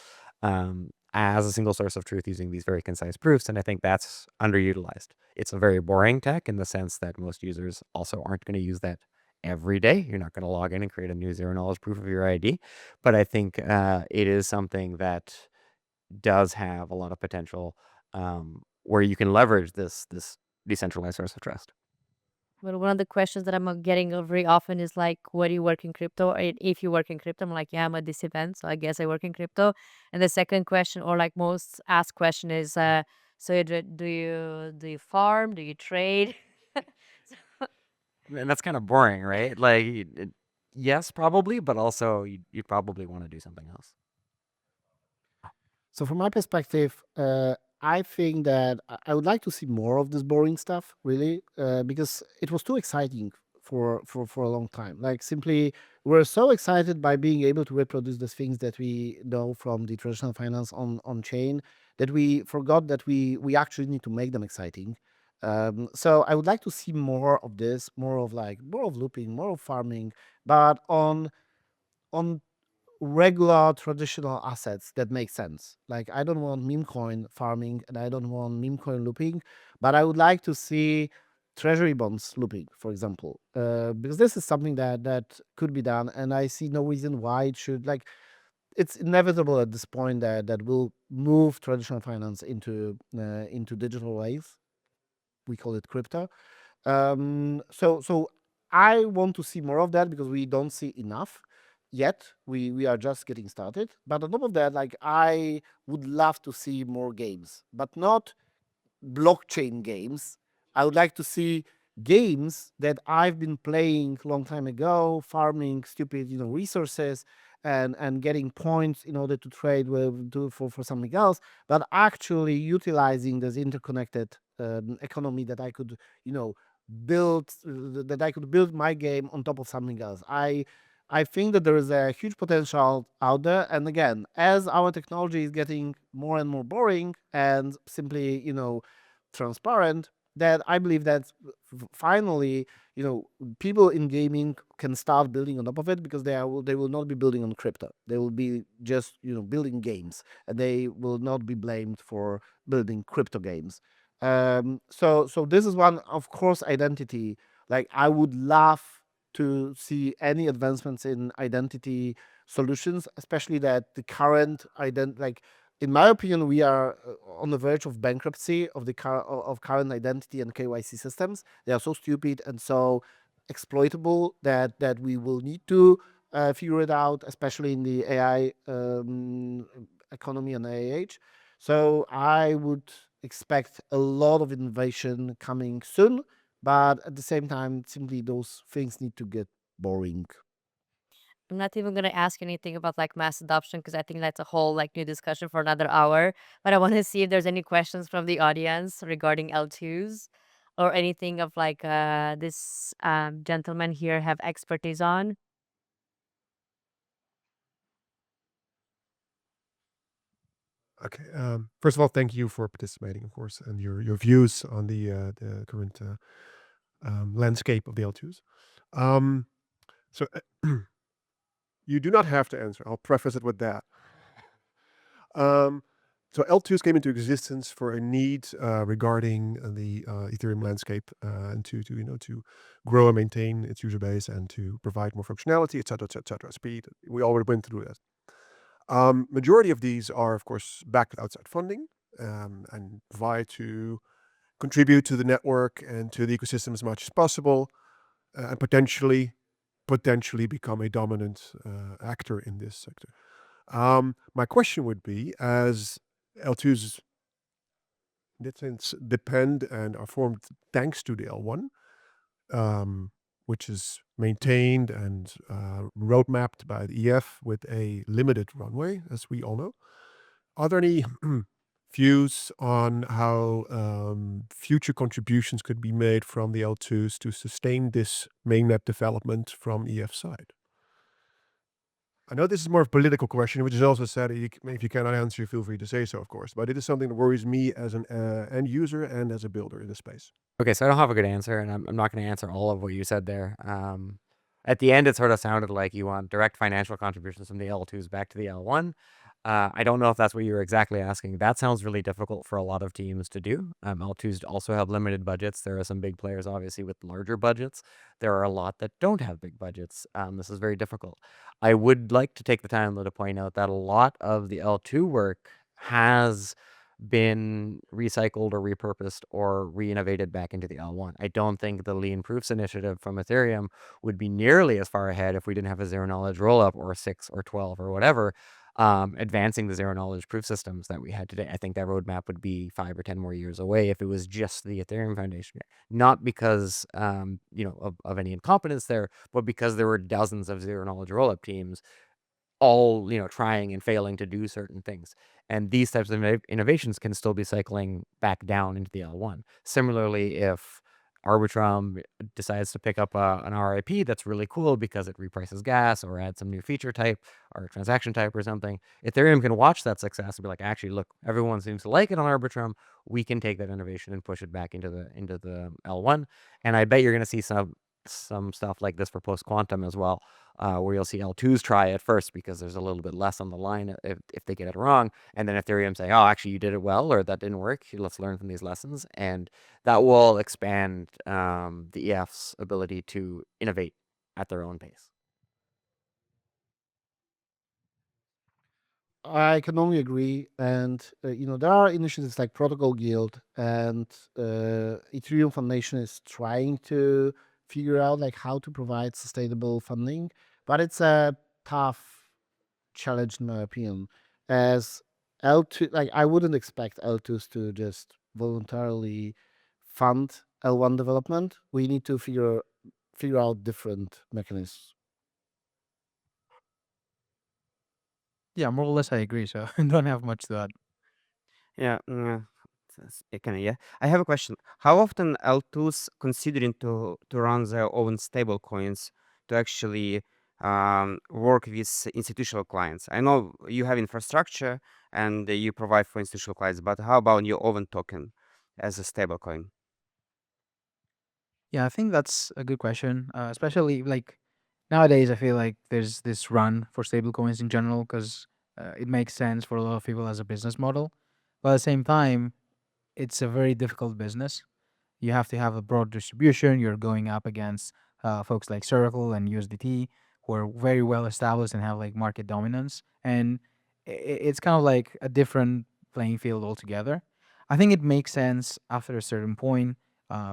as a single source of truth using these very concise proofs. And I think that's underutilized. It's a very boring tech in the sense that most users also aren't going to use that every day. You're not going to log in and create a new zero knowledge proof of your ID. But I think it is something that does have a lot of potential where you can leverage this decentralized source of trust. Well, one of the questions that I'm getting very often is like, "What do you work in crypto?" Or if you work in crypto, I'm like, "Yeah, I'm at this event, so I guess I work in crypto." And the second question, or like most asked question, is, "So do you farm? Do you trade?" So- And that's kind of boring, right? Like, yes, probably, but also you'd probably want to do something else. So from my perspective, I think that I would like to see more of this boring stuff, really, because it was too exciting for a long time. Like simply, we're so excited by being able to reproduce the things that we know from the traditional finance on chain that we forgot that we actually need to make them exciting. So I would like to see more of this, more of looping, more of farming, but on regular traditional assets that make sense. Like I don't want meme coin farming and I don't want meme coin looping, but I would like to see treasury bonds looping, for example, because this is something that could be done, and I see no reason why it should. Like it's inevitable at this point that will move traditional finance into digital ways. We call it crypto. So I want to see more of that because we don't see enough yet. We are just getting started. But on top of that, like I would love to see more games, but not blockchain games. I would like to see games that I've been playing long time ago, farming stupid, resources and getting points in order to trade for something else, but actually utilizing this interconnected economy that I could, build that I could build my game on top of something else. I think that there is a huge potential out there. And again, as our technology is getting more and more boring and simply, transparent, that I believe that finally, people in gaming can start building on top of it because they will not be building on crypto. They will be just, building games, and they will not be blamed for building crypto games. So this is one, of course, identity. Like I would love to see any advancements in identity solutions, especially that the current like in my opinion, we are on the verge of bankruptcy of the of current identity and KYC systems. They are so stupid and so exploitable that we will need to figure it out, especially in the AI economy and AI age. So I would expect a lot of innovation coming soon, but at the same time, simply those things need to get boring. I'm not even gonna ask anything about like mass adoption because I think that's a whole like new discussion for another hour. But I want to see if there's any questions from the audience regarding L2s or anything of like this gentleman here have expertise on. Okay. First of all, thank you for participating, of course, and your views on the current landscape of the L2s. So you do not have to answer. I'll preface it with that. So L2s came into existence for a need regarding the Ethereum landscape and to grow and maintain its user base and to provide more functionality, etc., speed. We already went through that. Majority of these are, of course, backed with outside funding and provide to contribute to the network and to the ecosystem as much as possible, and potentially become a dominant actor in this sector. My question would be, as L2s in that sense depend and are formed thanks to the L1, which is maintained and roadmapped by the EF with a limited runway, as we all know. Are there any views on how future contributions could be made from the L2s to sustain this mainnet development from EF side? I know this is more of a political question, which is also said, if you cannot answer, feel free to say so, of course. But it is something that worries me as an end user and as a builder in the space. Okay, so I don't have a good answer, and I'm not going to answer all of what you said there. At the end, it sort of sounded like you want direct financial contributions from the L2s back to the L1. I don't know if that's what you were exactly asking. That sounds really difficult for a lot of teams to do. L2s also have limited budgets. There are some big players, obviously, with larger budgets. There are a lot that don't have big budgets. This is very difficult. I would like to take the time, though, to point out that a lot of the L2 work has been recycled or repurposed or re-innovated back into the L1. I don't think the Lean Proofs initiative from Ethereum would be nearly as far ahead if we didn't have a zero-knowledge rollup or 6 or 12 or whatever, advancing the zero-knowledge proof systems that we had today. I think that roadmap would be 5 or 10 more years away if it was just the Ethereum Foundation. Not because of any incompetence there, but because there were dozens of zero-knowledge rollup teams all trying and failing to do certain things, and these types of innovations can still be cycling back down into the L1. Similarly, if Arbitrum decides to pick up an RIP that's really cool because it reprices gas or adds some new feature type or transaction type or something, Ethereum can watch that success and be like, actually, look, everyone seems to like it on Arbitrum. We can take that innovation and push it back into the L1. And I bet you're going to see some stuff like this for post quantum as well, where you'll see L2s try it first because there's a little bit less on the line if they get it wrong, and then Ethereum say, oh, actually you did it well, or that didn't work, let's learn from these lessons, and that will expand the EF's ability to innovate at their own pace. I can only agree. And, there are initiatives like Protocol Guild, and Ethereum Foundation is trying to figure out like how to provide sustainable funding, but it's a tough challenge in my opinion. As L2, like I wouldn't expect L2s to just voluntarily fund L1 development. We need to figure out different mechanisms. Yeah, more or less I agree. So I don't have much to add. Yeah, yeah. I have a question. How often L2s considering to run their own stable coins to actually work with institutional clients? I know you have infrastructure and you provide for institutional clients, but how about your own token as a stable coin? Yeah, I think that's a good question. Especially like nowadays, I feel like there's this run for stablecoins in general because it makes sense for a lot of people as a business model. But at the same time, it's a very difficult business. You have to have a broad distribution. You're going up against folks like Circle and USDT, who are very well established and have like market dominance. And it's kind of like a different playing field altogether. I think it makes sense after a certain point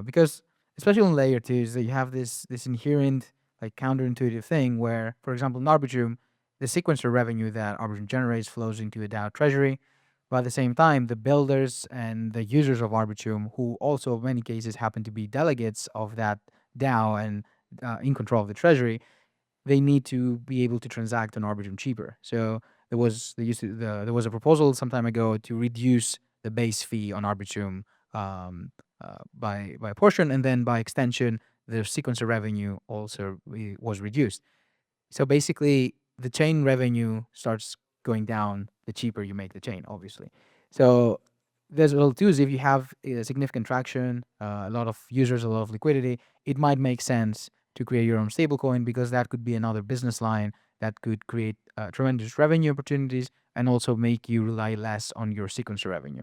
because, especially on layer two, is that you have this inherent like counterintuitive thing where, for example, in Arbitrum, the sequencer revenue that Arbitrum generates flows into a DAO treasury, but at the same time, the builders and the users of Arbitrum, who also in many cases happen to be delegates of that DAO and in control of the treasury, they need to be able to transact on Arbitrum cheaper. So there was a proposal some time ago to reduce the base fee on Arbitrum by a portion, and then by extension, the sequencer revenue also was reduced. So basically, the chain revenue starts going down the cheaper you make the chain, obviously. So there's a little twos. If you have significant traction, a lot of users, a lot of liquidity, it might make sense to create your own stablecoin because that could be another business line that could create tremendous revenue opportunities and also make you rely less on your sequencer revenue.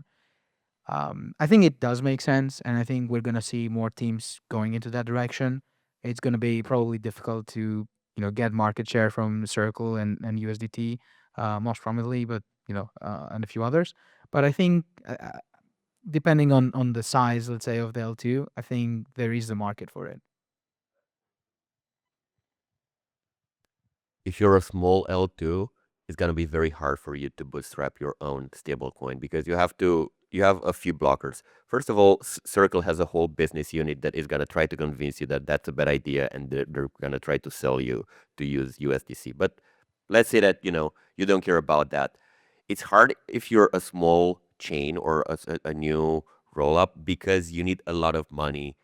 I think it does make sense, and I think we're gonna see more teams going into that direction. It's gonna be probably difficult to get market share from Circle and USDT, most prominently, but and a few others. But I think depending on the size, let's say, of the L2, I think there is a market for it. If you're a small L2, it's gonna be very hard for you to bootstrap your own stablecoin because you have a few blockers. First of all, Circle has a whole business unit that is gonna try to convince you that that's a bad idea, and they're gonna try to sell you to use USDC. But let's say that you don't care about that. It's hard if you're a small chain or a new roll up because you need a lot of money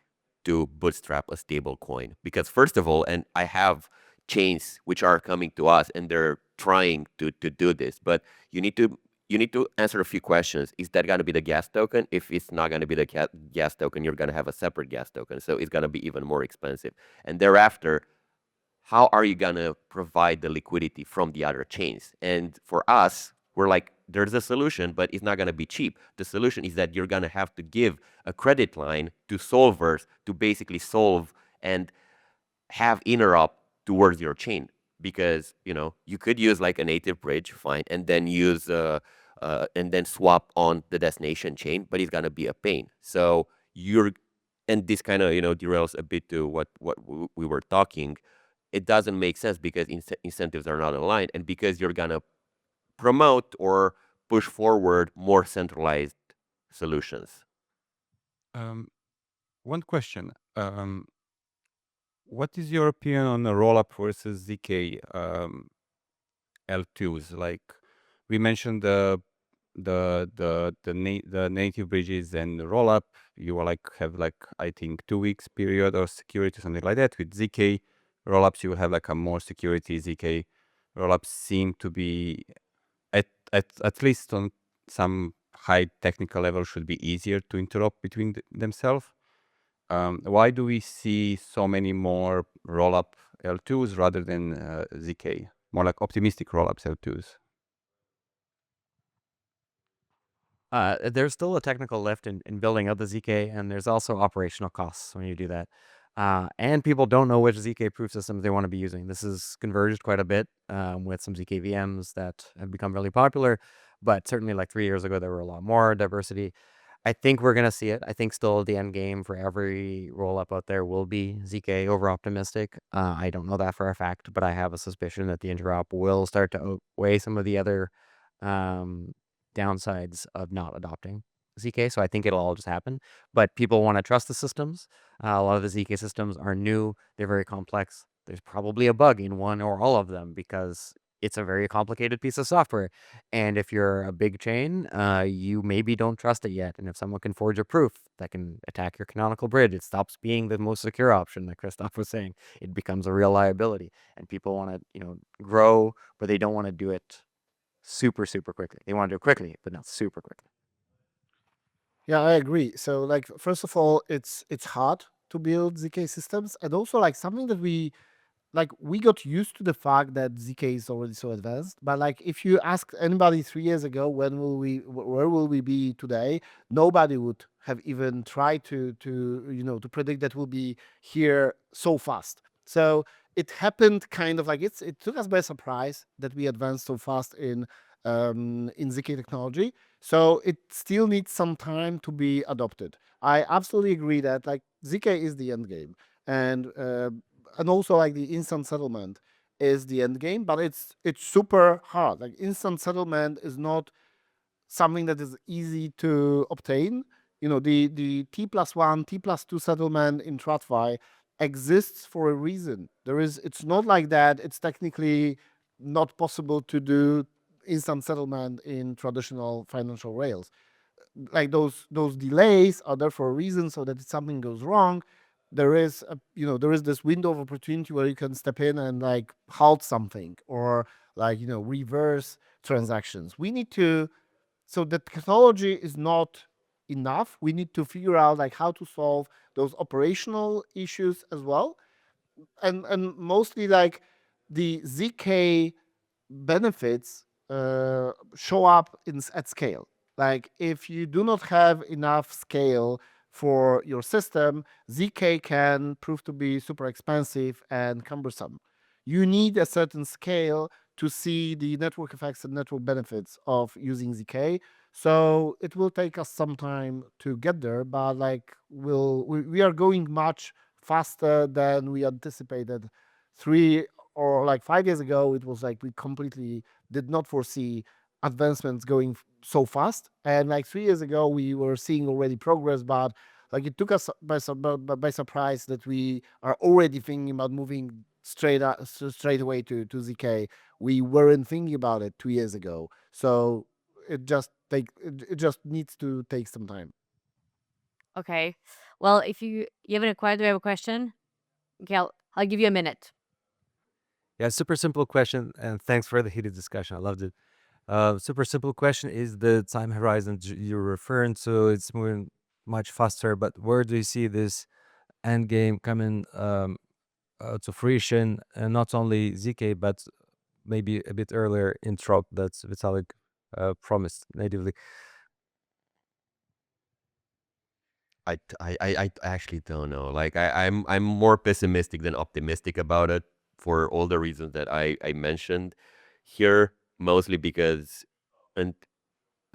to bootstrap a stable coin. Because first of all, and I have chains which are coming to us and they're trying to do this, but you need to answer a few questions. Is that going to be the gas token? If it's not going to be the gas token, you're going to have a separate gas token, so it's going to be even more expensive. And thereafter, how are you going to provide the liquidity from the other chains? And for us, we're like, there's a solution, but it's not going to be cheap. The solution is that you're going to have to give a credit line to solvers to basically solve and have interop towards your chain, because you could use like a native bridge, fine, and then use and then swap on the destination chain, but it's gonna be a pain. So and this kind of derails a bit to what we were talking. It doesn't make sense because incentives are not aligned, and because you're gonna promote or push forward more centralized solutions. One question. What is your opinion on the rollup versus ZK L2s? Like we mentioned the native bridges and the rollup. You will have I think 2 weeks period or security, something like that. With ZK rollups, you will have like a more security. ZK rollups seem to be at least on some high technical level should be easier to interrupt between themselves. Why do we see so many more rollup L2s rather than ZK? More like optimistic rollups L2s. There's still a technical lift in building out the ZK, and there's also operational costs when you do that. And people don't know which ZK proof systems they want to be using. This has converged quite a bit with some ZK VMs that have become really popular, but certainly like 3 years ago, there were a lot more diversity. I think we're going to see it. I think still the end game for every rollup out there will be ZK over optimistic. I don't know that for a fact, but I have a suspicion that the interop will start to outweigh some of the other downsides of not adopting ZK. So I think it'll all just happen. But people want to trust the systems. A lot of the ZK systems are new. They're very complex. There's probably a bug in one or all of them because it's a very complicated piece of software. And if you're a big chain, you maybe don't trust it yet. And if someone can forge a proof that can attack your canonical bridge, it stops being the most secure option, like Krzysztof was saying. It becomes a real liability. And people want to, grow, but they don't want to do it super, super quickly. They want to do it quickly, but not super quickly. Yeah, I agree. So like first of all, it's hard to build ZK systems, and also like something that we got used to the fact that ZK is already so advanced. But like if you ask anybody 3 years ago, where will we be today? Nobody would have even tried to predict that we'll be here so fast. So it happened kind of like it took us by surprise that we advanced so fast in ZK technology. So it still needs some time to be adopted. I absolutely agree that like ZK is the end game, and also like the instant settlement is the end game, but it's super hard. Like instant settlement is not something that is easy to obtain. The T+1, T+2 settlement in TradFi exists for a reason. It's not like that. It's technically not possible to do instant settlement in traditional financial rails. Like those delays are there for a reason, so that if something goes wrong, there is this window of opportunity where you can step in and like halt something or like reverse transactions. So the technology is not enough. We need to figure out like how to solve those operational issues as well, and mostly like the ZK benefits show up at scale. Like if you do not have enough scale for your system, ZK can prove to be super expensive and cumbersome. You need a certain scale to see the network effects and network benefits of using ZK. So it will take us some time to get there, but like we are going much faster than we anticipated 3 or like 5 years ago. It was like we completely did not foresee advancements going so fast. And like 3 years ago, we were seeing already progress, but like it took us by surprise that we are already thinking about moving straight away to ZK. We weren't thinking about it 2 years ago, so it just needs to take some time. Okay. Well, if you haven't acquired, do you have a question? Okay, I'll give you a minute. Yeah, super simple question, and thanks for the heated discussion. I loved it. Super simple question is the time horizon you're referring to. It's moving much faster, but where do you see this end game coming to fruition? And not only ZK, but maybe a bit earlier in Trop that Vitalik promised natively. I actually don't know. Like I'm more pessimistic than optimistic about it for all the reasons that I mentioned here, mostly because and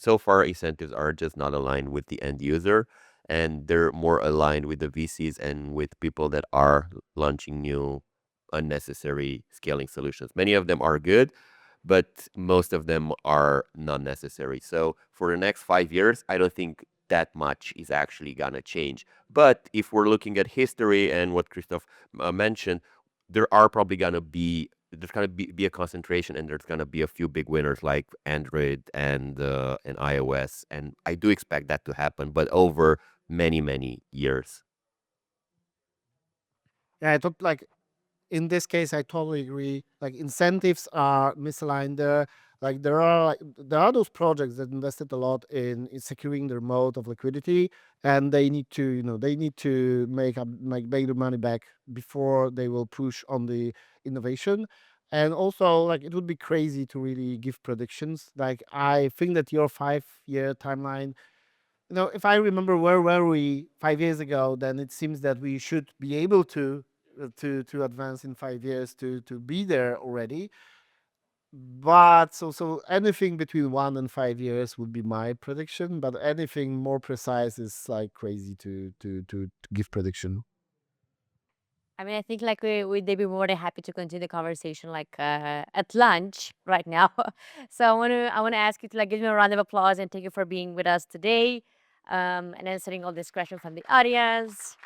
so far incentives are just not aligned with the end user, and they're more aligned with the VCs and with people that are launching new unnecessary scaling solutions. Many of them are good, but most of them are not necessary. So for the next 5 years, I don't think that much is actually gonna change. But if we're looking at history and what Krzysztof mentioned, there are probably gonna be there's gonna be a concentration, and there's gonna be a few big winners like Android and iOS, and I do expect that to happen, but over many years. Yeah, I thought like in this case, I totally agree. Like incentives are misaligned there. Like there are those projects that invested a lot in securing their mode of liquidity, and they need to make their money back before they will push on the innovation. And also, like it would be crazy to really give predictions. Like I think that your 5-year timeline, if I remember where were we 5 years ago, then it seems that we should be able to advance in 5 years to be there already. But so anything between 1 and 5 years would be my prediction. But anything more precise is like crazy to give prediction. I mean, I think like they'd be more than happy to continue the conversation like at lunch right now. So I want to ask you to like give me a round of applause and thank you for being with us today, and answering all these questions from the audience.